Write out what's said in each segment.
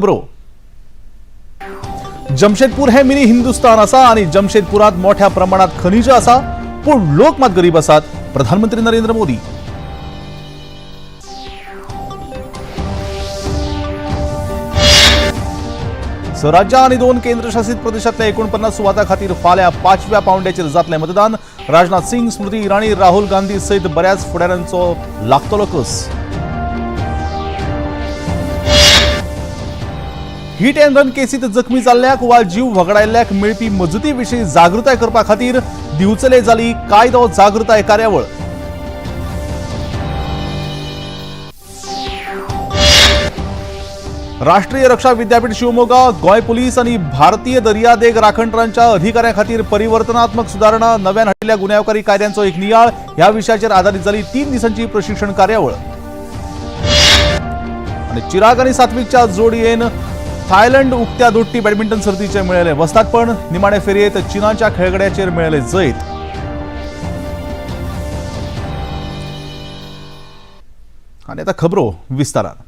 Bro Jamshedpur हे mini Hindustan असा आणि जमशेदपुरात मोठ्या प्रमाणात खनिज असा पण लोक मात गरीब असतात. प्रधानमंत्री नरेंद्र मोदी स्वराज्य आणि 2 केंद्रशासित प्रदेशातल्या 49 सुवाता खातीर फाल्या 5व्या पावंड्याचेर जातले मतदान. राजनाथ सिंग, स्मृती इराणी, राहुल गांधी सहित बऱ्याच फुडाऱ्यांचो लागतलो कस. हिट अँड रन केसीत जखमी जाल्ल्याक वा जीव वगडायल्ल्याक मेळपी मजती विशीं जागृताय करपा खातीर दिवचले जाली कायदो जागृताय कार्यावळ. राष्ट्रीय रक्षा विद्यापीठ शिवमोगा, गोय पुलीस आणि भारतीय दर्यादेग राखणदारांच्या अधिकाऱ्यां खातीर परिवर्तनात्मक सुधारणा, नव्यान हाडिल्ल्या गुन्यांवकारी कायद्यांचो एक नियाळ ह्या विशयाचेर आधारित जाली 3 दिसांची प्रशिक्षण कार्यावळ. आणि चिराग आणि सात्विकच्या जोडयेन थायलंड उक्त्या दोट्टी बॅडमिंटन सर्तीचे मेळयले वस्तादपण. निमाणे फेरयेत चीनाच्या खेळगड्याचेर मेळयले जैत. आणि आता खबरो विस्तारान.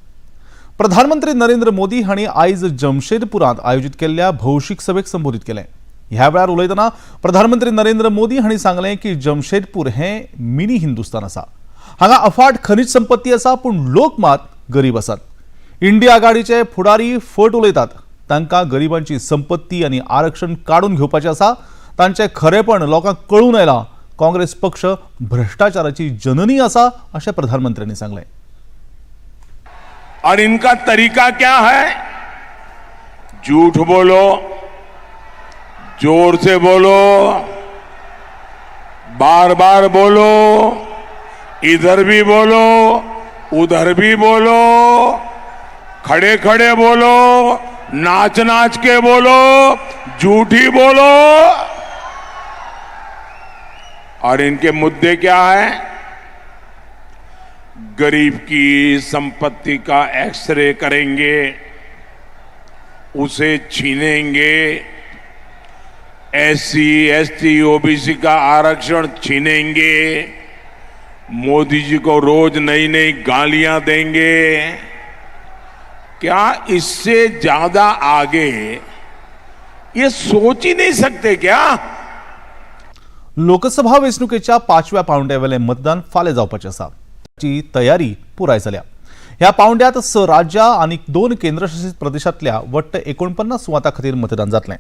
प्रधानमंत्री नरेंद्र मोदी हांणी आयज जमशेदपुरात आयोजित केल्ल्या भौशीक सभेक संबोधित केलें. ह्या वेळार उलयतना प्रधानमंत्री नरेंद्र मोदी हांणी सांगलें की जमशेदपूर हें मिनी हिंदुस्थान आसा. हांगा अफाट खनिज संपत्ती आसा पण लोक मात गरीब आसात. इंडिया आघाडीचे फुडारी फट उलयतात. तांकां गरिबांची संपत्ती आनी आरक्षण काढून घेवपाचें आसा. तांचें खरेपण लोकांक कळून आयलां. काँग्रेस पक्ष भ्रष्टाचाराची जननी आसा अशें प्रधानमंत्र्यांनी सांगलें. और इनका तरीका क्या है? झूठ बोलो, जोर से बोलो, बार बार बोलो, इधर भी बोलो, उधर भी बोलो, खड़े खड़े बोलो, नाच नाच के बोलो, झूठी बोलो. और इनके मुद्दे क्या है? गरीब की संपत्ति का एक्सरे करेंगे, उसे छीनेंगे, एससी, एसटी, ओबीसी का आरक्षण छीनेंगे, मोदी जी को रोज नई नई गालियां देंगे. क्या इससे ज्यादा आगे ये सोच ही नहीं सकते क्या? लोकसभा वेंचणुकेच्या 5व्या पावंड्यावेलें मतदान फाल्यां जावपाचें आसा. ची तयारी पुराय जाल्या. ह्या पावंड्यात 6 राज्यां आणि 2 केंद्रशासित प्रदेशातल्या वट्ट 49 सुवातां खातीर मतदान जातलें.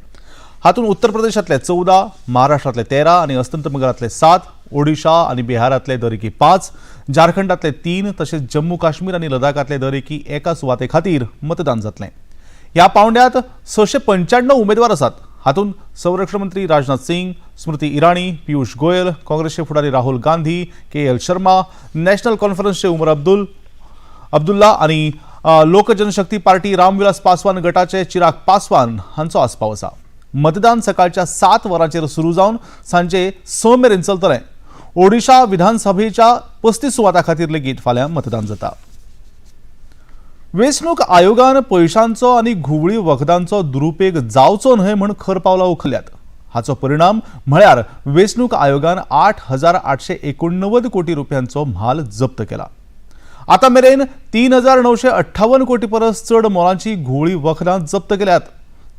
हातूंत उत्तर प्रदेशातले 14, महाराष्ट्रातले 13 आणि अस्तंत बंगालातले 7, ओडिशा आणि बिहारातले दरेकी 5, झारखंडातले 3 तशेंच जम्मू काश्मीर आणि लडाखातले दरेकी एका सुवाते खातीर मतदान जातलें. ह्या पावंड्यात 695 उमेदवार आसात. हातूंत संरक्षण मंत्री राजनाथ सिंग, स्मृती इराणी, पीयूष गोयल, काँग्रेसचे फुडारी राहुल गांधी, के.एल. शर्मा, नॅशनल कॉन्फरन्सचे उमर अब्दुल्ला आणि लोक जनशक्ती पार्टी रामविलास पासवान गटाचे चिराग पासवान हांचो आस्पाव आसा. मतदान सकाळच्या 7 वरांचेर सुरू जावन सांजे 6 मेरेन चलतलें. ओडिशा विधानसभेच्या 35 सुवातां खातीर लेगीत फाल्यां मतदान जाता. वेंचणूक आयोगान पयशांचो आनी घुवळी वखदांचो दुरुपेग जावचो न्हय म्हूण खर पावलां उखल्ल्यात. हाचो परिणाम म्हळ्यार वेंचणूक आयोगान 8,889 कोटी रुपयांचो म्हाल जप्त केला. आतां मेरेन 3,958 कोटी परस चड मोलाची घुवळी वखदां जप्त केल्यात.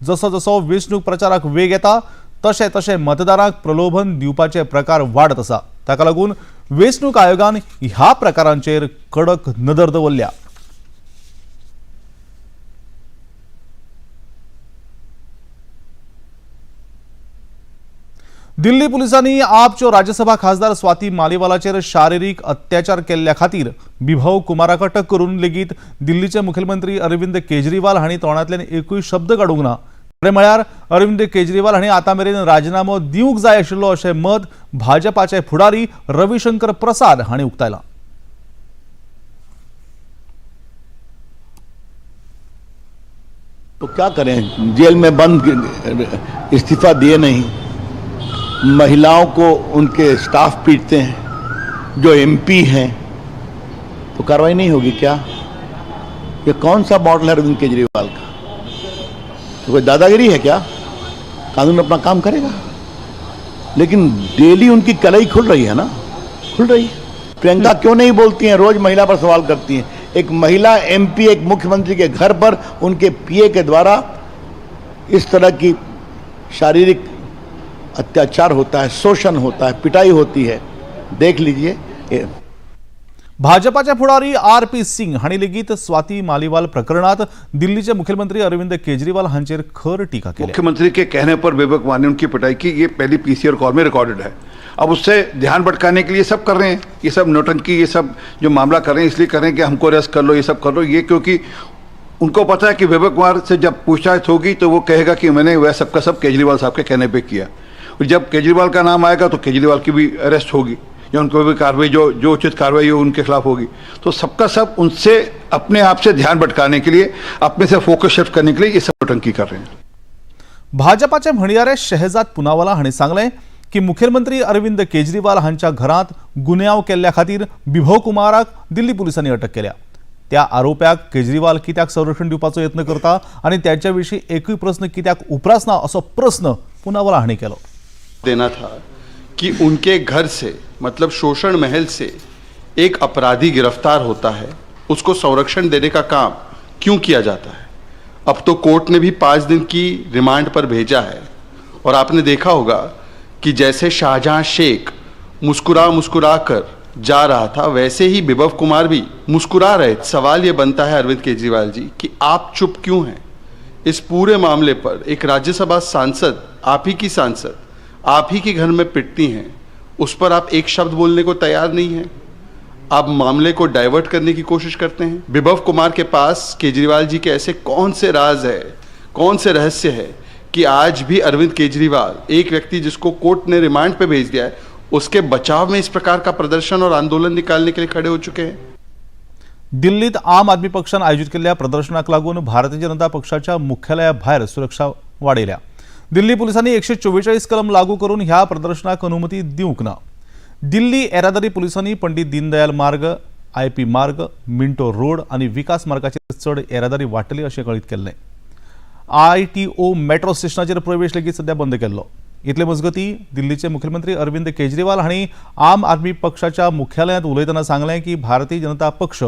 जसो जसो वेंचणूक प्रचाराक वेग येता तशें तशें मतदारांक प्रलोभन दिवपाचे प्रकार वाडत आसा. ताका लागून वेंचणूक आयोगान ह्या प्रकारांचेर कडक नदर दवरल्या. दिल्ली पुलिसांनी आपच्यो राज्यसभा खासदार स्वाती मालीवालाचेर शारिरीक अत्याचार केल्ल्या खातीर बिभाव कुमाराक अटक करून लेगीत दिल्लीचे मुखेलमंत्री अरविंद केजरीवाल हांणी तोंडांतल्यान एकूय शब्द काडूंक ना. खरें म्हळ्यार अरविंद केजरीवाल हांणी आतां मेरेन राजीनामो दिवंक जाय आशिल्लो अशें मत भाजपाचे फुडारी रविशंकर प्रसाद हांणी उक्तायलां. तो क्या करें, जेल में बंद इस्तीफा दिए नहीं, महिलाओं को उनके स्टाफ पीटते हैं, जो एमपी हैं, तो कार्रवाई नहीं होगी क्या? ये कौन सा मॉडल है अरविंद केजरीवाल का? तो कोई दादागिरी है क्या? कानून अपना काम करेगा, लेकिन डेली उनकी कलई खुल रही है ना, खुल रही है. प्रियंका क्यों नहीं बोलती हैं? रोज महिला पर सवाल करती हैं. एक महिला एमपी एक मुख्यमंत्री के घर पर उनके पीए के द्वारा इस तरह की शारीरिक अत्याचार होता है, शोषण होता है, पिटाई होती है, देख लीजिए। भाजपाचे पुढारी आर.पी. सिंग हांणी लेगीत स्वाती मालीवाल प्रकरणात दिल्लीचे मुख्यमंत्री अरविंद केजरीवाल हांचेर खर टीका केली। मुख्यमंत्री के कहने पर विवेक कुमार ने उनकी पिटाई की, ये पहली पीसीआर कॉल में रिकॉर्डेड है। अब उससे ध्यान भटकाने के लिए सब कर रहे हैं, ये सब नौटंकी, ये सब जो मामला कर रहे हैं इसलिए कर रहे हैं कि हमको अरेस्ट कर लो, ये सब कर लो, ये क्योंकि उनको पता है कि विवेक कुमार से जब पूछताछ होगी तो वो कहेगा कि मैंने वह सबका सब केजरीवाल साहब के कहने पे किया, और जब केजरीवाल का नाम आएगा तो केजरीवाल की भी अरेस्ट होगी या उनको भी कार्रवाई जो उचित कार्रवाई हो उनके खिलाफ होगी। तो सबका सब उनसे अपने आप से ध्यान भटकाने के लिए, अपने से फोकस शिफ्ट करने के लिए ये सब नौटंकी कर रहे हैं। भाजपाचे म्हणयारे शहजाद पुनावाला हांणी सांगले की मुखेलमंत्री अरविंद केजरीवाल हांच्या घरात गुन्यांव केल्ल्या खातीर बिभव कुमाराक दिल्ली पुलिसांनी अटक केल्या। त्या आरोप्याक केजरीवाल कित्याक संरक्षण दिवपाचो यत्न करता आणि त्याच्या विशीं एकूय प्रश्न कित्याक उपरासना असो प्रश्न पुनावाला हांणी केलो। देना था कि उनके घर से मतलब शोषण महल से एक अपराधी गिरफ्तार होता है, उसको संरक्षण देने का काम क्यों किया जाता है। अब तो कोर्ट ने भी 5 दिन की रिमांड पर भेजा है और आपने देखा होगा कि जैसे शाहजहां शेख मुस्कुरा कर जा रहा था वैसे ही बिभव कुमार भी मुस्कुरा रहे। सवाल ये बनता है अरविंद केजरीवाल जी कि आप चुप क्यों हैं इस पूरे मामले पर। एक राज्यसभा सांसद, आप ही की सांसद, आप ही के घर में पिटती हैं, उस पर आप एक शब्द बोलने को तैयार नहीं हैं। आप मामले को डाइवर्ट करने की कोशिश करते हैं। बिभव कुमार के पास केजरीवाल जी के ऐसे कौन से राज है, कौन से रहस्य है कि आज भी अरविंद केजरीवाल, एक व्यक्ति जिसको कोर्ट ने रिमांड पे भेज दिया है, उसके बचाव में इस प्रकार का प्रदर्शन और आंदोलन निकालने के लिए खड़े हो चुके हैं। दिल्लीत आम आदमी पक्षान आयोजित केल्ल्या प्रदर्शनाक लागून भारतीय जनता पक्षाच्या मुख्यालया भायर सुरक्षा वाडयल्या। दिल्ली पुलिसांनी 144 कलम लागू करून ह्या प्रदर्शनाक अनुमती दिवंक ना। दिल्ली येरादारी पुलिसांनी पंडित दीनदयाल मार्ग, आयपी मार्ग, मिंटो रोड आणि विकास मार्गाचेर चढ येरादारी वाटली अशें कळीत केल्लें। ITO मेट्रो स्टेशनाचेर प्रवेश लेगीत सध्या बंद केल्लो। इतले मजगती दिल्लीचे मुख्यमंत्री अरविंद केजरीवाल हांणी आम आदमी पक्षाच्या मुख्यालयांत उलयतना सांगलें की भारतीय जनता पक्ष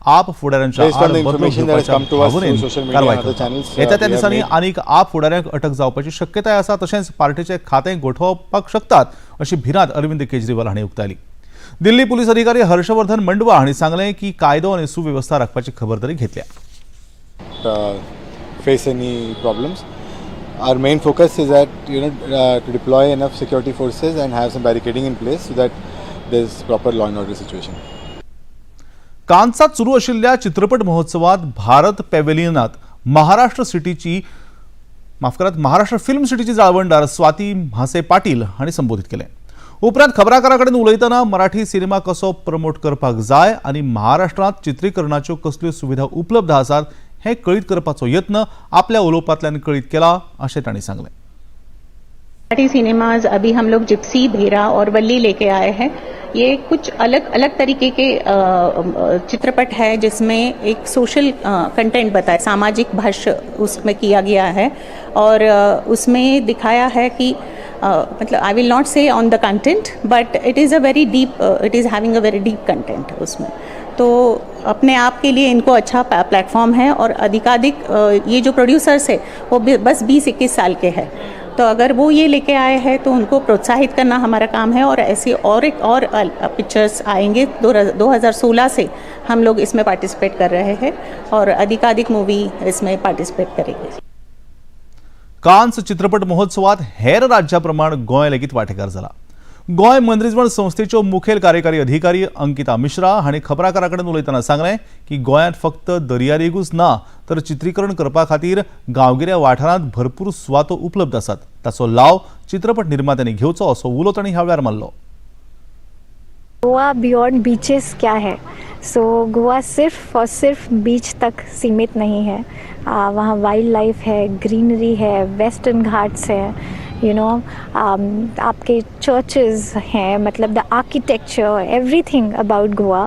आप फुडाऱ्यांच्या आड बदलो घेवपाच्या भावनेन कारवाय करता। येत्या त्या दिसांनी आनीक आप फुडाऱ्यांक अटक जावपाची शक्यताय आसा, तशेंच पार्टीचे खातें गोठवपाक शकतात अशी भिरांत अरविंद केजरीवाल हांणी उक्तायली। दिल्ली पुलीस अधिकारी हर्षवर्धन मंडवा हांणी सांगलें की कायदो आनी सुवेवस्था राखपाची खबरदारी घेतल्या। Face any problems. Our main focus is that to deploy enough security forces and have some barricading in place so that there's proper law and order situation. कान्सात सुरू आशिल्ल्या चित्रपट महोत्सवात भारत पॅव्हेलियनात महाराष्ट्र फिल्म सिटीची जाळवणदार स्वाती म्हासे पाटील हांणी संबोधित केलें। उपरांत खबराकारां कडेन उलयतना मराठी सिनेमा कसो प्रमोट करपाक जाय आनी महाराष्ट्रांत चित्रीकरणाच्यो कसल्यो सुविधा उपलब्ध आसात हे कळीत करपाचो यत्न आपल्या उलोवपांतल्यान कळीत केला अशें तांणी सांगलें। मराठी सिनेमाज अभी हम लोग जिप्सी, भेरा और वल्ली लेके आए हैं। ये कुछ अलग अलग तरीके के चित्रपट है जिसमें एक सोशल कंटेंट बताया, सामाजिक भाष्य उसमें किया गया है और उसमें दिखाया है कि मतलब आई विल नॉट से on the content but it is having a very deep content उसमें। तो अपने आप के लिए इनको अच्छा प्लेटफॉर्म है और अधिकाधिक ये जो प्रोड्यूसर्स है वो बस 20-21 साल के हैं, तो अगर वो ये लेके आए हैं तो उनको प्रोत्साहित करना हमारा काम है और ऐसे और पिक्चर्स आएंगे। 2016 से हम लोग इसमें पार्टिसिपेट कर रहे हैं और अधिकाधिक मूवी इसमें पार्टिसिपेट करेंगे। कान्स चित्रपट महोत्सवात हेर राज्याप्रमाण गोंय लेगीत वांटेकार जाला। गोंय मनरिजवण संस्थेच्यो मुखेल कार्यकारी अधिकारी अंकिता मिश्रा हांणी खबराकारां कडेन उलयतना सांगलें की गोंयांत फक्त दर्यादेगूच ना तर चित्रीकरण करपा खातीर गांवगिऱ्या वाठारांत भरपूर सुवातो उपलब्ध आसात, ताचो लाव चित्रपट निर्मात्यांनी घेवचो असो उलो तांणी ह्या वेळार मारलो। गोवा बियॉन्ड बीचेस क्या है? सो गोवा सिर्फ और सिर्फ बीच तक सीमित नहीं है। वहाँ वाइल्ड लाइफ है, ग्रीनरी है, वेस्टर्न घाट्स है, आपके चर्चेस हैं, मतलब the architecture, everything about Goa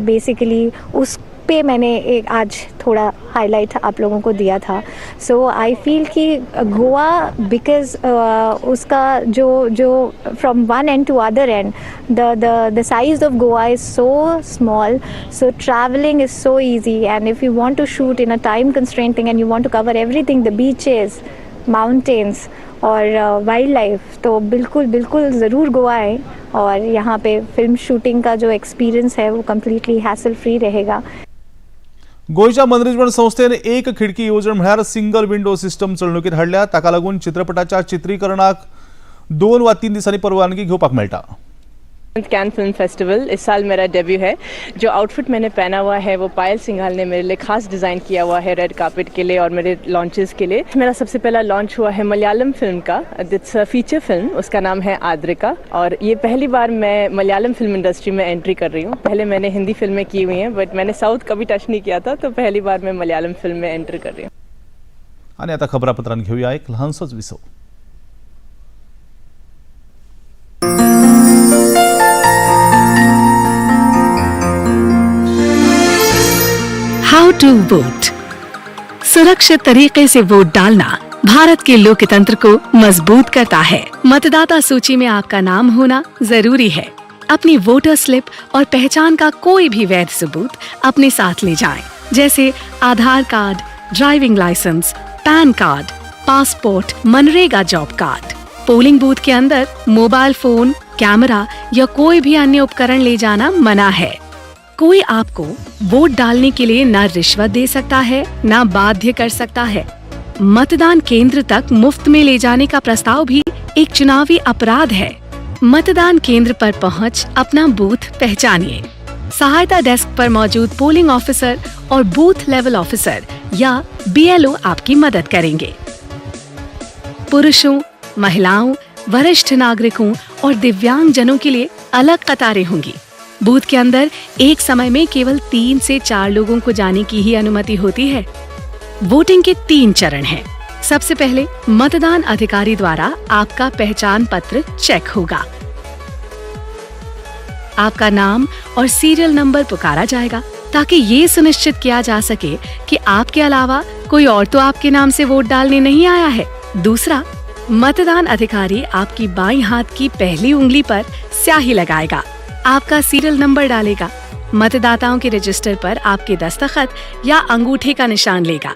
basically पे मैंने एक आज थोड़ा हाईलाइट आप लोगों को दिया था. सो आई फील कि गोवा बिकॉज उसका जो from one end to other end the size of Goa is so small, so traveling is so easy, and if you want to shoot in a time constraint thing and you want to cover everything, the beaches, mountains और wild life, तो बिल्कुल ज़रूर गोवा आए और यहाँ पे film shooting का जो एक्सपीरियंस है वो कम्प्लीटली हैसल फ्री रहेगा. गोयच्या मनरिजवण संस्थेने एक खिडकी येवजण म्हळ्यार सिंगल विंडो सिस्टम चलणुकीत हाडल्या. ताका लागून चित्रपटाच्या चित्रीकरणाक 2 वा 3 दिसांनी परवानगी घेवपाक मेळटा. कैन फिल्म फेस्टिवल इस साल मेरा डेब्यू है. जो आउटफिट मैंने पहना हुआ है वो पायल सिंघाल ने मेरे लिए खास डिज़ाइन किया हुआ है रेड कार्पेट के लिए और मेरे लॉन्चेस के लिए. मेरा सबसे पहला लॉन्च हुआ है मलयालम फिल्म का. इट्स अ फीचर फिल्म, उसका नाम है आद्रिका, और ये पहली बार मैं मलयालम फिल्म इंडस्ट्री में एंट्री कर रही हूँ. पहले मैंने हिंदी फिल्में की हुई हैं बट मैंने साउथ कभी टच नहीं किया था, तो पहली बार मैं मलयालम फिल्म में एंट्री कर रही हूँ. आणि आता खबरापत्रांत घेऊया एक लहानसोच विसव. How to vote. सुरक्षित तरीके से वोट डालना भारत के लोकतंत्र को मजबूत करता है. मतदाता सूची में आपका नाम होना जरूरी है. अपनी वोटर स्लिप और पहचान का कोई भी वैध सबूत अपने साथ ले जाएं, जैसे Aadhaar card, driving licence, PAN card, passport, MNREGA job card. Polling booth के अंदर मोबाइल फोन, कैमरा या कोई भी अन्य उपकरण ले जाना मना है. कोई आपको वोट डालने के लिए न रिश्वत दे सकता है न बाध्य कर सकता है. मतदान केंद्र तक मुफ्त में ले जाने का प्रस्ताव भी एक चुनावी अपराध है. मतदान केंद्र पर पहुंच अपना बूथ पहचानिए. सहायता डेस्क पर मौजूद पोलिंग ऑफिसर और बूथ लेवल ऑफिसर या BLO आपकी मदद करेंगे. पुरुषों, महिलाओं, वरिष्ठ नागरिकों और दिव्यांग जनों के लिए अलग कतारें होंगी. बूथ के अंदर एक समय में केवल 3 से 4 लोगों को जाने की ही अनुमति होती है. वोटिंग के 3 चरण हैं. सबसे पहले मतदान अधिकारी द्वारा आपका पहचान पत्र चेक होगा. आपका नाम और सीरियल नंबर पुकारा जाएगा ताकि ये सुनिश्चित किया जा सके कि आपके अलावा कोई और तो आपके नाम से वोट डालने नहीं आया है. दूसरा, मतदान अधिकारी आपकी बाईं हाथ की पहली उंगली पर स्याही लगाएगा. आपका सीरियल नंबर डालेगा. मतदाताओं के रजिस्टर पर आपके दस्तखत या अंगूठे का निशान लेगा.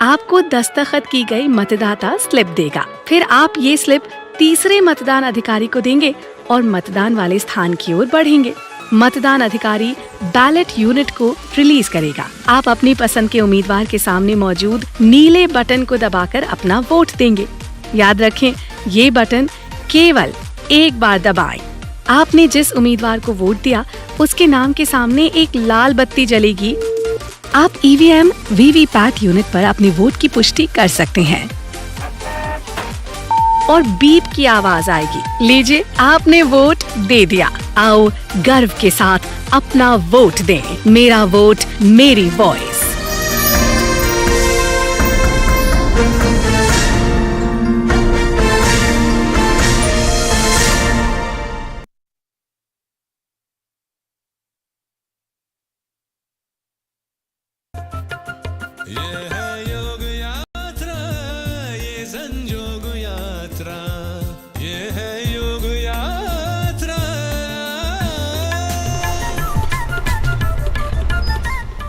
आपको दस्तखत की गई मतदाता स्लिप देगा. फिर आप ये स्लिप तीसरे मतदान अधिकारी को देंगे और मतदान वाले स्थान की ओर बढ़ेंगे. मतदान अधिकारी बैलेट यूनिट को रिलीज करेगा. आप अपनी पसंद के उम्मीदवार के सामने मौजूद नीले बटन को दबाकर अपना वोट देंगे. याद रखें, ये बटन केवल एक बार दबाएं. आपने जिस उम्मीदवार को वोट दिया उसके नाम के सामने एक लाल बत्ती जलेगी. आप EVM VVPAT यूनिट पर अपने वोट की पुष्टि कर सकते हैं और बीप की आवाज आएगी. लीजिए, आपने वोट दे दिया. आओ गर्व के साथ अपना वोट दें. मेरा वोट, मेरी वॉइस.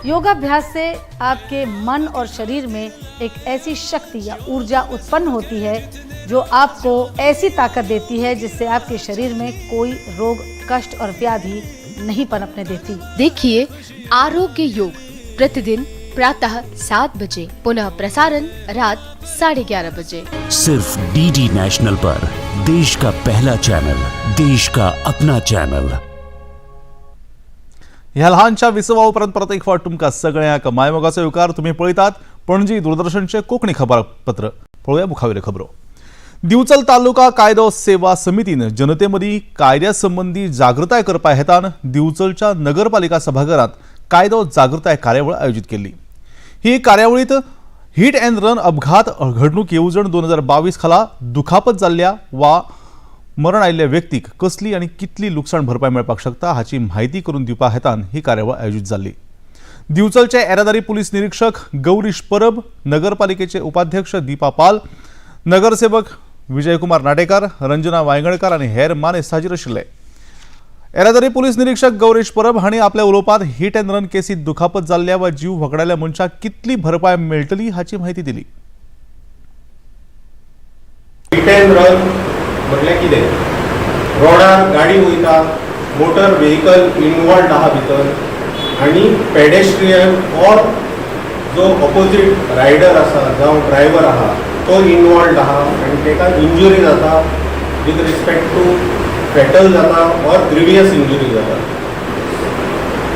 योगाभ्यास से आपके मन और शरीर में एक ऐसी शक्ति या ऊर्जा उत्पन्न होती है जो आपको ऐसी ताकत देती है जिससे आपके शरीर में कोई रोग, कष्ट और व्याधि नहीं पनपने देती. देखिए आरोग्य योग प्रतिदिन प्रातः 7 बजे, पुनः प्रसारण रात 11:30 बजे. सिर्फ DD नेशनल पर. देश का पहला चॅनल, देश का अपना चॅनल. ह्या लहानशा विसवा उपरांत परत एक फावट तुमकां सगळ्यांक मायमोगाचो येवकार. तुम्ही पळयतात पणजी दूरदर्शनचे कोंकणी खबरापत्र. पळोवया मुखावेल्यो खबरो. दिवचल तालुका कायदो सेवा समितीन जनते मदीं कायद्या संबंधी जागृताय करपा हेतान दिवचलच्या नगरपालिका सभाघरांत कायदो जागृताय कार्यावळ आयोजीत केल्ली. ही कार्यावळीत हिट अँड रन अपघात घडणूक येवजण 2022 खाला दुखापत जाल्ल्या वा मरण आयिल्ल्या व्यक्तीक कसली आनी कितली लुकसाण भरपाय मेळपाक शकता हाची म्हायती करून दिवपा हेतान ही कार्यावळ आयोजीत जाल्ली. दिवचलचे येरादारी पोलीस निरीक्षक गौरीश परब, नगरपालिकेचे उपाध्यक्ष दीपा पाल, नगरसेवक विजयकुमार नाटेकार, रंजना वांयगणकर आणि हेर मानेस्त हाजीर आशिल्ले. येरादारी पोलीस निरीक्षक गौरीश परब हांणी आपल्या उलोवपांत हिट अँड रन केसीत दुखापत जाल्ल्या वा जीव वगडायल्या मनशाक कितली भरपाय मेळटली हाची माहिती दिली. हिट अँड रन म्हटल्यार कितें? रोडार गाडी वयता, मोटर व्हेकल इनवॉल्ड आहा भितर आनी पेडेस्ट्रियन ऑर जो ऑपोजीट रायडर आसा जावं ड्रायव्हर आहा तो इनवॉल्ड आहा आनी ताका इंजुरी जाता विथ रिस्पेक्ट टू फॅटल जाता ऑर ग्रिवियस इंजुरी जाता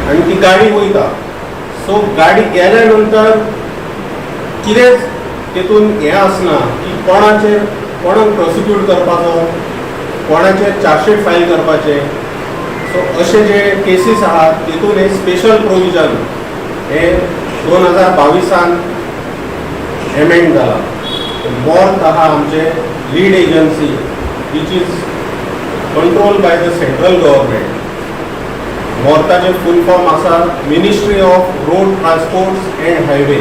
आनी ती गाडी वयता. सो गाडी गेल्या नंतर कितेंच तेतून हें आसना की कोणाक प्रोसिक्यूट करपाचो, कोणाचेर चार्जशीट फायल करपाचें. सो अशे जे केसीस आहात तेतून हे स्पेशल प्रोविजन हे 2022 एमेंड जाला. मॉर्थ आहा आमचे lead agency which is control by the central government. मॉर्थाचे फूल फॉर्म आसा ministry of road transport and highway.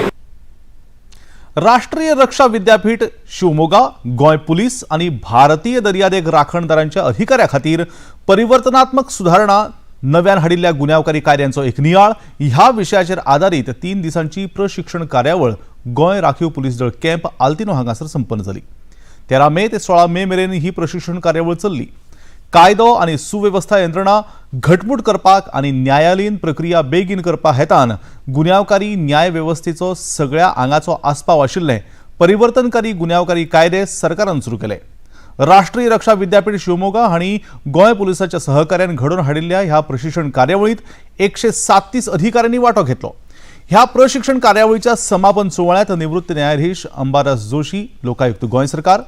Rashtriya Raksha Vidyapeeth Shivamogga, Goa police आणि भारतीय दर्यादेग राखणदारांच्या अधिकाऱ्या खातीर परिवर्तनात्मक सुधारणा नव्यान हाडिल्ल्या गुन्यांवकारी कायद्यांचो एक नियाळ ह्या विशयाचेर आदारीत 3 दिसांची प्रशिक्षण कार्यावळ गोंय राखीव पुलीस दळ कॅम्प आल्तिनो हांगासर संपन्न जाली. 13 मे ते 16 मे मेरेन ही प्रशिक्षण कार्यावळ चल्ली. कायदो आणि सुव्यवस्था यंत्रणा घटमूट करपाक आणि न्यायालयीन प्रक्रिया बेगीन करपा हेतान गुन्यांवकारी न्याय व्यवस्थेचो सगळ्या आंगाचो आस्पाव आशिल्ले परिवर्तनकारी गुन्यांवकारी कायदे सरकारान सुरू केले. राष्ट्रीय रक्षा विद्यापीठ शिवमोगा हांणी गोंय पुलिसाच्या सहकार्यान घडोवन हाडिल्ल्या ह्या प्रशिक्षण कार्यावळीत 137 अधिकाऱ्यांनी वांटो घेतलो. ह्या प्रशिक्षण कार्यावळीच्या समापन सुवाळ्यात निवृत्त न्यायाधीश अंबादास जोशी, लोकायुक्त गोंय सरकार,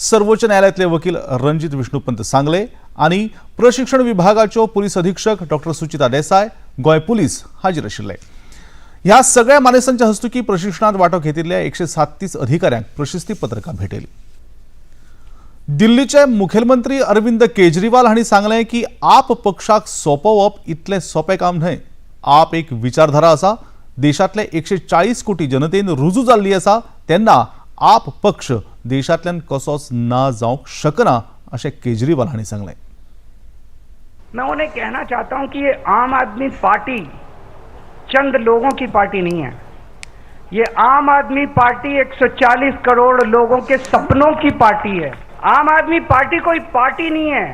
सर्वोच्च न्यायालयातले वकील रणजित विष्णुपंत सांगले आणि प्रशिक्षण विभागाच्यो पुलीस अधीक्षक डॉ. सुचिता देसाय, गोंय पुलीस हाजीर आशिल्ले. ह्या सगळ्या मानेसांच्या हस्तुकी प्रशिक्षणात वांटो घेतिल्ल्या 137 अधिकाऱ्यांक प्रशस्ती पत्रकां भेटयली. दिल्लीचे मुखेलमंत्री अरविंद केजरीवाल हांणी सांगलें की आप पक्षाक सोंपोवप इतलें सोंपें काम न्हय. आप एक विचारधारा आसा. देशांतले 140 कोटी जनतेन रुजू जाल्ली आसा तेन्ना आप पक्ष देशांतल्यान कसोच ना जावंक शकना अशें केजरीवाल हांणी सांगलें. मैं उन्हें कहना चाहता हूं कि ये आम आदमी पार्टी चंद लोगों की पार्टी नहीं है. ये आम आदमी पार्टी 140 करोड़ लोगों के सपनों की पार्टी है. आम आदमी पार्टी कोई पार्टी नहीं है.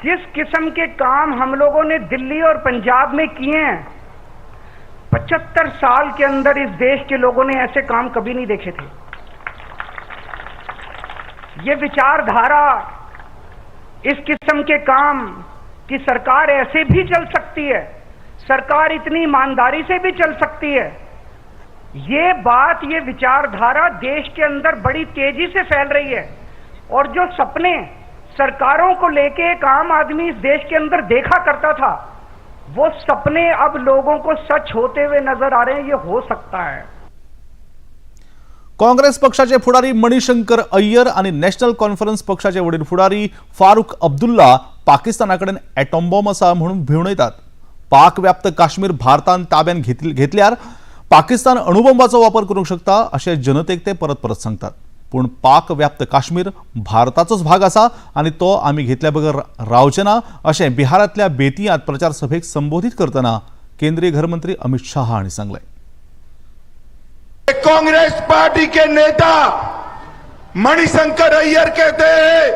जिस किस्म के काम हम लोगों ने दिल्ली और पंजाब में किए हैं 75 साल के अंदर इस देश के लोगों ने ऐसे काम कभी नहीं देखे थे. ये विचारधारा, इस किस्म के काम कि सरकार ऐसे भी चल सकती है, सरकार इतनी ईमानदारी से भी चल सकती है, ये बात, ये विचारधारा देश के अंदर बड़ी तेजी से फैल रही है. और जो सपने सरकारों को लेके एक आम आदमी इस देश के अंदर देखा करता था वो सपने अब लोगों को सच होते हुए नजर आ रहे हैं. ये हो सकता है. काँग्रेस पक्षाचे फुडारी मणिशंकर अय्यर आणि नॅशनल कॉन्फरन्स पक्षाचे वडील फुडारी फारूक अब्दुल्ला पाकिस्तानाकडेन एटॉम बॉम्ब आसा म्हणून भिवणयतात. पाक व्याप्त काश्मीर भारतान ताब्यान घेतल्यार पाकिस्तान अणुबॉम्बाचो वापर करूंक शकता अशें जनतेक ते परत परत सांगतात. पूण पाक व्याप्त काश्मीर भारताचोच भाग आसा आणि तो आमी घेतल्या बगर रावचे ना अशें बिहारांतल्या बेतियांत प्रचार सभेक संबोधित करतना केंद्रीय गृहमंत्री अमित शाह हांणी सांगलें. कांग्रेस पार्टी के नेता मणिशंकर अय्यर कहते हैं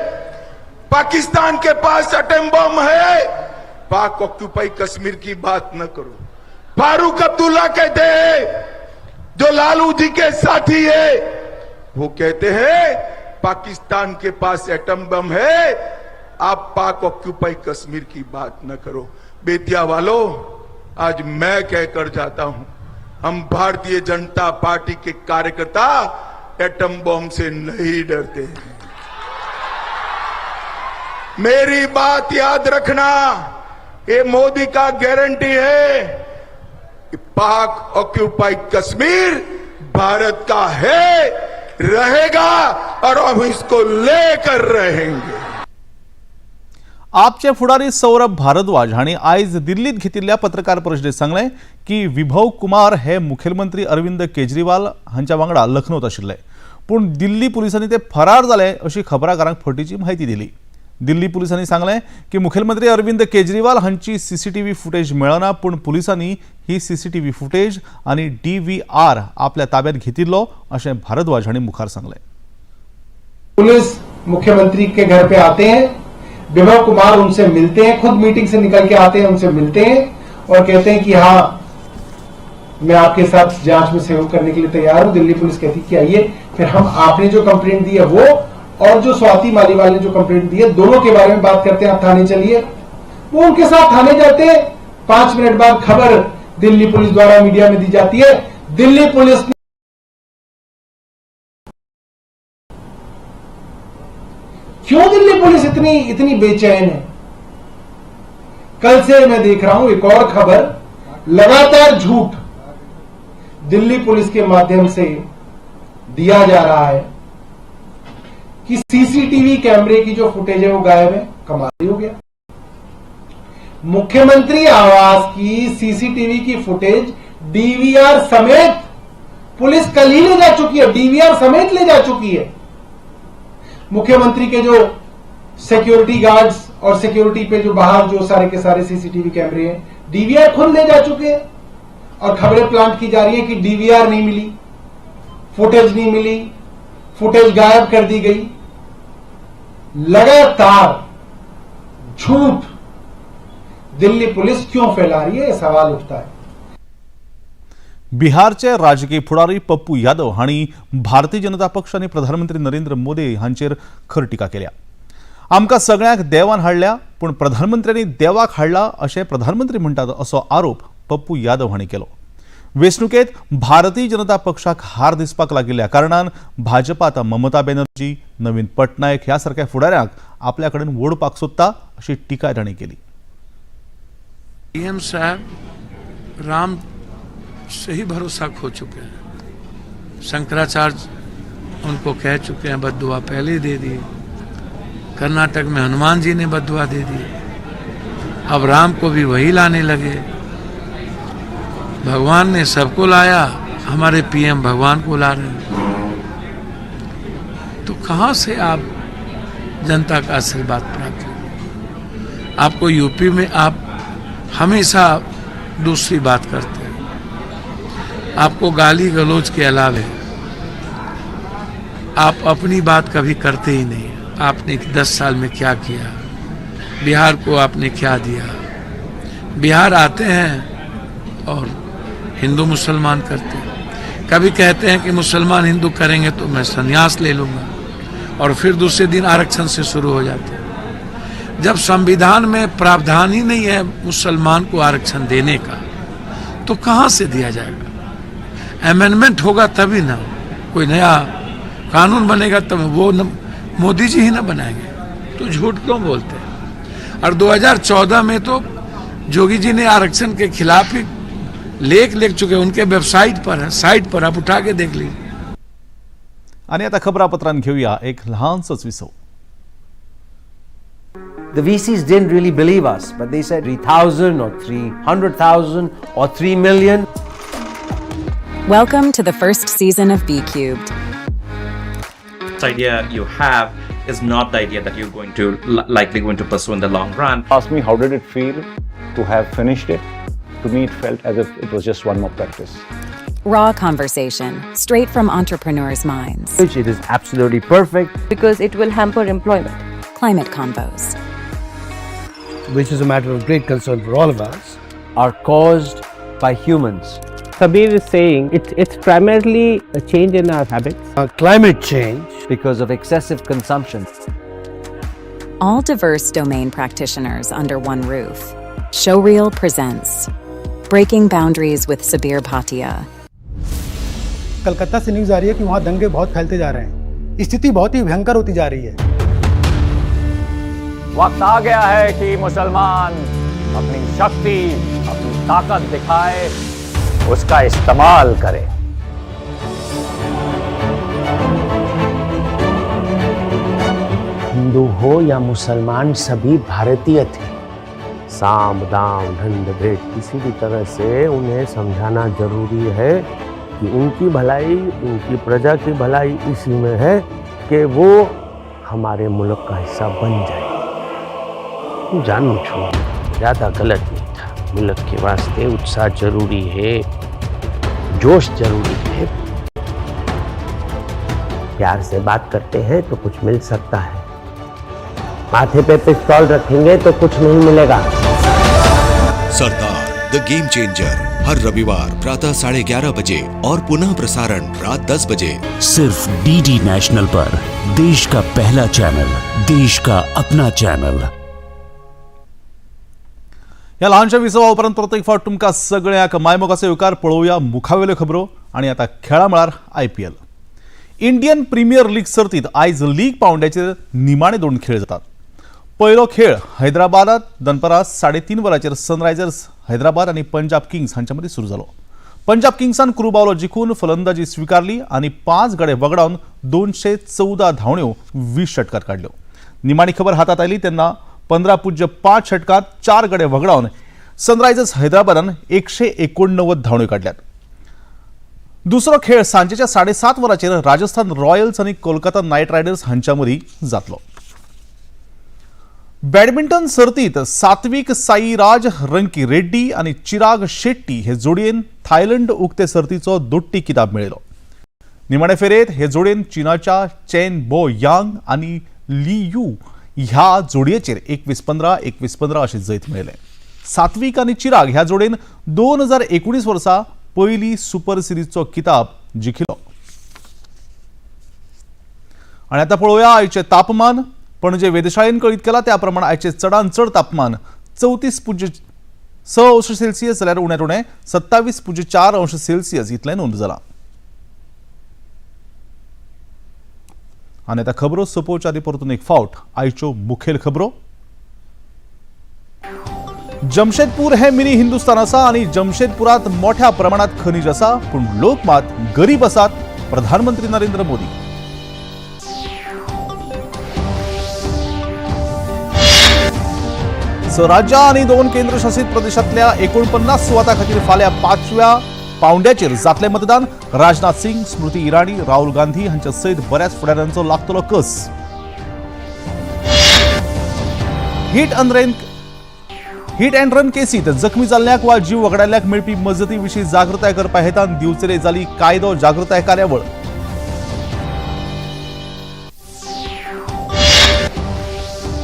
पाकिस्तान के पास एटम बम है, पाक ऑक्यूपाई कश्मीर की बात न करो. फारूक अब्दुल्ला कहते हैं जो लालू जी के साथी है वो कहते हैं पाकिस्तान के पास एटम बम है, आप पाक ऑक्यूपाई कश्मीर की बात न करो. बेतिया वालों, आज मैं कहकर जाता हूं, हम भारतीय जनता पार्टी के कार्यकर्ता एटम बम से नहीं डरते हैं. मेरी बात याद रखना, ये मोदी का गारंटी है कि पाक ऑक्यूपाई कश्मीर भारत का है, रहेगा और हम इसको लेकर रहेंगे. आपचे फुडारी सौरभ भारद्वाज हांणी आयज दिल्लीत घेतिल्ल्या पत्रकार परिशदेत सांगलें की विभव कुमार हे मुखेलमंत्री अरविंद केजरीवाल हांच्या वांगडा लखनौत आशिल्ले, पूण दिल्ली पुलिसांनी ते फरार जाले अशी खबराकारांक फटीची म्हायती दिली। दिल्ली पुलिसांनी सांगलें की मुखेलमंत्री अरविंद केजरीवाल हांची सीसीटीव्ही फुटेज मेळना, पूण पुलिसांनी ही सीसीटीव्ही फुटेज आनी DVR आपल्या ताब्यात घेतिल्लो अशें भारद्वाज हांणी मुखार सांगलें। पुलिस मुख्यमंत्री के घर पे आते हैं, विभव कुमार उनसे मिलते हैं, खुद मीटिंग से निकल के आते हैं, उनसे मिलते हैं और कहते हैं कि हाँ मैं आपके साथ जांच में सहयोग करने के लिए तैयार हूं। दिल्ली पुलिस कहती कि आइए, फिर हम आपने जो कंप्लेंट दी है वो और जो स्वाति मालीवाल ने जो कंप्लेंट दी है दोनों के बारे में बात करते हैं, आप थाने चलिए। वो उनके साथ थाने जाते हैं, 5 मिनट बाद खबर दिल्ली पुलिस द्वारा मीडिया में दी जाती है। दिल्ली पुलिस क्यों दिल्ली पुलिस इतनी बेचैन है? कल से मैं देख रहा हूं एक और खबर, लगातार झूठ दिल्ली पुलिस के माध्यम से दिया जा रहा है कि सीसीटीवी कैमरे की जो फुटेज है वो गायब है। कमाल हो गया, मुख्यमंत्री आवास की सीसीटीवी की फुटेज DVR समेत पुलिस कल ही ले जा चुकी है, DVR समेत ले जा चुकी है। मुख्यमंत्री के जो सिक्योरिटी गार्ड्स और सिक्योरिटी पे जो बाहर जो सारे के सारे सीसीटीवी कैमरे हैं DVR खुद ले जा चुके हैं और खबरें प्लांट की जा रही है कि DVR नहीं मिली, फुटेज नहीं मिली, फुटेज गायब कर दी गई। लगातार झूठ दिल्ली पुलिस क्यों फैला रही है, यह सवाल उठता है। बिहारचे राजकीय फुडारी पप्पू यादव हांणी भारतीय जनता पक्ष आनी प्रधानमंत्री नरेंद्र मोदी हांचेर खर टिका केल्या। आमकां सगळ्यांक देवान हाडल्या, पूण प्रधानमंत्र्यांनी देवाक हाडला अशें प्रधानमंत्री म्हणटात असो आरोप पप्पू यादव हांणी केलो। वेंचणुकेत भारतीय जनता पक्षाक हार दिसपाक लागिल्ल्या कारणान भाजप आतां ममता बॅनर्जी, नवीन पटनायक ह्या सारक्या फुडाऱ्यांक आपल्या कडेन ओडपाक सोदता अशी टिकाय तांणी केली। PM साहब राम से ही भरोसा खो चुके हैं। शंकराचार्य उनको कह चुके हैं, बद्दुआ पहले ही दे दी। कर्नाटक में हनुमान जी ने बद्दुआ दे दी, अब राम को भी वही लाने लगे। भगवान ने सबको लाया, हमारे PM भगवान को ला रहे हैं। तो कहां से आप जनता का आशीर्वाद प्राप्त करेंगे? आपको यूपी में आप हमेशा दूसरी बात करते हैं, आपको गाली गलौज के अलावे आप अपनी बात कभी करते ही नहीं। आपने 10 साल में क्या किया, बिहार को आपने क्या दिया? बिहार आते हैं और हिंदू मुसलमान करते हैं। कभी कहते हैं कि मुसलमान हिंदू करेंगे तो मैं संन्यास ले लूंगा, और फिर दूसरे दिन आरक्षण से शुरू हो जाते हैं। जब संविधान में प्रावधान ही नहीं है मुसलमान को आरक्षण देने का, तो कहां से दिया जाएगा? अमेंडमेंट होगा तभी ना, कोई नया कानून बनेगा तब। वो मोदी जी ही ना बनाएंगे, तो झूठ क्यों बोलते हैं? और 2014 में तो जोगी जी ने आरक्षण के खिलाफ ही लेख लिख चुके, उनके वेबसाइट पर है, साइट पर आप उठा के देख लीजिए। आणि आता खबरापत्रांत घेऊया एक लहानसोच विसव। The VCs didn't really believe us, but they said 3,000 or 300,000 or 3 million. Welcome to the first season of B-Cubed. The idea you have is not the idea that you're going to likely going to pursue in the long run. Ask me how did it feel to have finished it? To me it felt as if it was just one more practice. Raw conversation, straight from entrepreneurs' minds. It is absolutely perfect because it will hamper employment. Climate Convos, which is a matter of great concern for all of us, are caused by humans. Kabir is saying it's primarily a change in our habits. Climate change because of excessive consumption. All diverse domain practitioners under one roof. Showreel presents Breaking Boundaries with Sabir Bhatia. Calcutta से news आ रही है कि वहाँ दंगे बहुत फैलते जा रहे हैं, स्थिति बहुत ही भयंकर होती जा रही है। वक्त आ गया है कि मुसलमान अपनी शक्ति, अपनी ताकत दिखाए, उसका इस्तेमाल करे। हिंदू हो या मुसलमान सभी भारतीय थे। साम दाम दंड भेद किसी भी तरह से उन्हें समझाना जरूरी है कि उनकी भलाई, उनकी प्रजा की भलाई इसी में है कि वो हमारे मुल्क का हिस्सा बन जाए। जानू छो ज़्यादा गलत नहीं था। मुल्क के वास्ते उत्साह जरूरी है, जोश जरूरी है। प्यार से बात करते हैं तो कुछ मिल सकता है, माथे पे पिस्तौल रखेंगे तो कुछ नहीं मिलेगा। सरदार द गेम चेंजर हर रविवार प्रातः 11:30 बजे और पुनः प्रसारण रात 10 बजे सिर्फ डीडी नेशनल पर। देश का पहला चॅनल, देश का अपना चॅनल। या लहानशा विसवापर्यंत प्रत्येक फावट तुमका सगळ्याक मायमोगाचे येवकार पळोवया मुखावेल्यो खबरो आणि आता खेळा मळार IPL। इंडियन प्रीमियर लीग सर्तीत आयज लीग पावंड्याचेर निमाणे 2 खेळ जातात। पयलो खेळ हैदराबादात दनपारां 3:30 वरांचेर सनरायझर्स हैदराबाद आणि पंजाब किंग्स हांच्या मदीं सुरू जालो। पंजाब किंग्सान कुरुबावलो जिखून फलंदाजी स्वीकारली आणि 5 गडे वगडावन 214 धांवड्यो 20 षटकात काडल्यो। निमाणी खबर हातात आयली तेन्ना 15.5 षटकात 4 गडे वगडावन सनरायझर्स हैदराबादान 189 धांवड्यो काडल्यात। दुसरो खेळ सांजेच्या 7:30 वरांचेर राजस्थान रॉयल्स आणि कोलकाता नायट रायडर्स हांच्या मदीं जातलो। बॅडमिंटन सर्तीत सात्विक साईराज रंकी रेड्डी आणि चिराग शेट्टी हे जोडयेन थायलंड उक्ते सर्तीचो दोट्टी किताब मेळयलो। निमाणे फेरयेत हे जोडयेन चीनाच्या चेन बो यांग आणि ली यू ह्या जोडयेचेर 21-15, 21-15 अशें जैत मेळयलें। सात्विक आणि चिराग ह्या जोडयेन 2019 वर्सा पयली सुपर सिरीजचो किताब जिखिलो। आणि आता पळोवया आयचे तापमान। पणजे वेधशाळेन कळीत केला त्या प्रमाण आयचे चडांत चड तापमान 34.6 अंश सेल्सियस जाल्यार उण्यात उणें 27.4 अंश सेल्सियस इतलें नोंद जालां। आनी आतां खबरो सोंपोवचे आदी परतून एक फावट आयच्यो मुखेल खबरो। जमशेदपूर हे मिनी हिंदुस्तान आसा आणि जमशेदपुरात मोठ्या प्रमाणात खनिज आसा, पूण लोक मात गरीब आसात, प्रधानमंत्री नरेंद्र मोदी। राज्य आणि 2 केंद्रशासित प्रदेशातल्या 49 सुवातां खातीर फाल्यां 5व्या पावंड्याचेर जातले मतदान। राजनाथ सिंग, स्मृती इराणी, राहुल गांधी हांच्या सयत बऱ्याच फुडाऱ्यांचो लागतलो कस। हिट अँड रन केसीत जखमी जाल्ल्यांक वा जीव वगडायल्ल्यांक मेळपी मजती विशीं जागृताय करपा हेतान दिवचले जाली कायदो जागृताय कार्यावळ।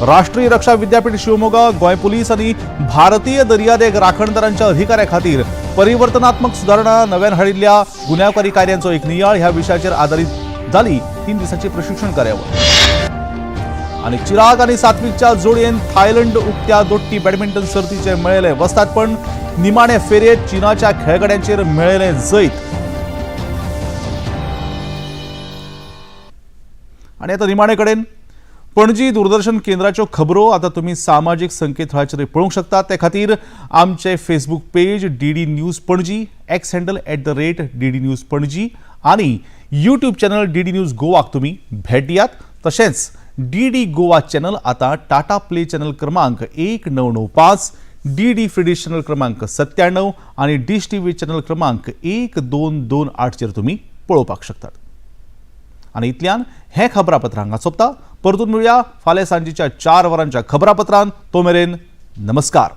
राष्ट्रीय रक्षा विद्यापीठ शिवमोगा, गोंय पुलीस आणि भारतीय दर्यादेग राखणदारांच्या अधिकाऱ्या खातीर परिवर्तनात्मक सुधारणा नव्यान हाडिल्ल्या गुन्यांवकारी कायद्यांचो एक नियाळ ह्या विशयाचेर आदारीत जाली 3 दिसांची प्रशिक्षण कार्यावळ। आणि चिराग आणि सात्विकच्या जोडयेन थायलंड उक्त्या दोट्टी बॅडमिंटन सर्तीचे मेळयले वस्तादपण। निमाणे फेरयेत चीनाच्या खेळगड्यांचेर मेळयले जैत। आणि आता निमाणे कडेन पणजी दूरदर्शन केंद्राच्यो खबरो आता तुम्ही सामाजिक संकेतथळाचेर पळोवंक शकता। ते खातीर आमचे Facebook page DD news Panaji, x handle @DD news Panaji आणि यूट्यूब चॅनल डीडी न्यूज गोवाक तुम्ही भेट दियात। तशेंच डीडी गोवा चॅनल आता टाटा प्ले चॅनल क्रमांक 1995, डीडी फ्री डिश चॅनल क्रमांक 97 आणि डिश टीव्ही चॅनल क्रमांक 1228 चेर तुम्ही पळोवपाक शकतात। आणि इतल्यान हे खबरापत्र हांगा सोंपता। परतून मेळुया फाल्यां सांजेच्या 4 वरांच्या खबरापत्रांत। तो मेरेन नमस्कार।